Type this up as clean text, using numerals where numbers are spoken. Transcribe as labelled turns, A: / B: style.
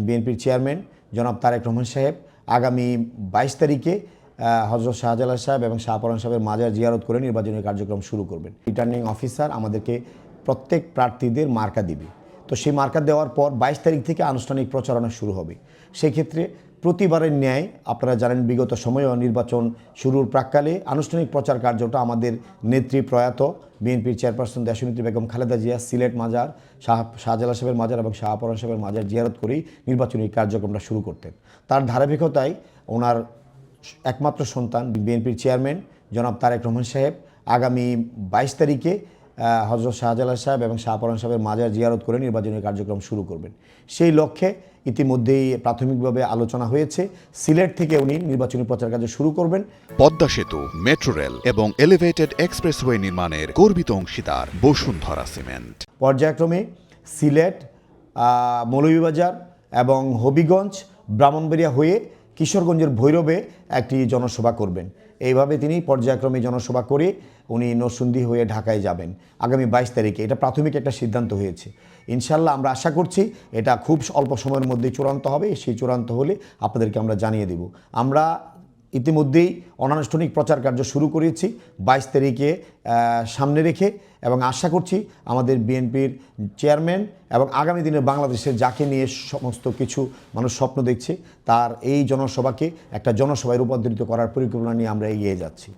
A: বিএনপির চেয়ারম্যান জনাব তারেক রহমান সাহেব আগামী 22 তারিখে হযরত শাহজালাল সাহেব এবং শাহপরান সাহেবের মাজার জিয়ারত করে নির্বাচনী কার্যক্রম শুরু করবেন। রিটার্নিং অফিসার আমাদেরকে প্রত্যেক প্রার্থীদের মার্কা দিবে। তো সেই মার্কা দেওয়ার পর 22 তারিখ থেকে আনুষ্ঠানিক প্রচারণা শুরু হবে। সেক্ষেত্রে প্রতিবারের ন্যায় আপনারা জানেন বিগত সময়েও নির্বাচন শুরুর প্রাক্কালে আনুষ্ঠানিক প্রচার কার্যটা আমাদের নেত্রী প্রয়াত বিএনপির চেয়ারপারসন দেশনেত্রী বেগম খালেদা জিয়া সিলেট মাজার শাহজালাল সাহেবের মাজার এবং শাহপরান সাহেবের মাজার জিয়ারত করেই নির্বাচনী কার্যক্রমটা শুরু করতেন। তার ধারাবাহিকতায় ওনার একমাত্র সন্তান বিএনপির চেয়ারম্যান জনাব তারেক রহমান সাহেব আগামী 22 তারিখে হযরত শাহজালাল সাহেব এবং শাহপরান সাহেবের মাজার জিয়ারত করে নির্বাচনী কার্যক্রম শুরু করবেন। সেই লক্ষ্যে ইতিমধ্যেই প্রাথমিকভাবে আলোচনা হয়েছে। সিলেট থেকে উনি নির্বাচনী প্রচার কার্য শুরু করবেন।
B: পদ্মা সেতু, মেট্রো রেল এবং এলিভেটেড এক্সপ্রেসওয়ে নির্মাণের গর্বিত অংশীদার বসুন্ধরা সিমেন্ট।
A: পর্যায়ক্রমে সিলেট, মৌলভীবাজার এবং হবিগঞ্জ, ব্রাহ্মণবাড়িয়া হয়ে কিশোরগঞ্জের ভৈরবে একটি জনসভা করবেন। এইভাবে তিনি পর্যায়ক্রমে জনসভা করে উনি নরসিংদী হয়ে ঢাকায় যাবেন আগামী 22 তারিখে। এটা প্রাথমিক একটা সিদ্ধান্ত হয়েছে। ইনশাল্লাহ আমরা আশা করছি এটা খুব অল্প সময়ের মধ্যেই চূড়ান্ত হবে। সেই চূড়ান্ত হলে আপনাদেরকে আমরা জানিয়ে দেব। আমরা ইতিমধ্যেই অনানুষ্ঠানিক প্রচার কার্য শুরু করেছি 22 তারিখে সামনে রেখে, এবং আশা করছি আমাদের বিএনপির চেয়ারম্যান এবং আগামী দিনে বাংলাদেশে যাকে নিয়ে সমস্ত কিছু মানুষ স্বপ্ন দেখছে তার এই জনসভাকে একটা জনসভায় রূপান্তরিত করার পরিকল্পনা নিয়ে আমরা এগিয়ে যাচ্ছি।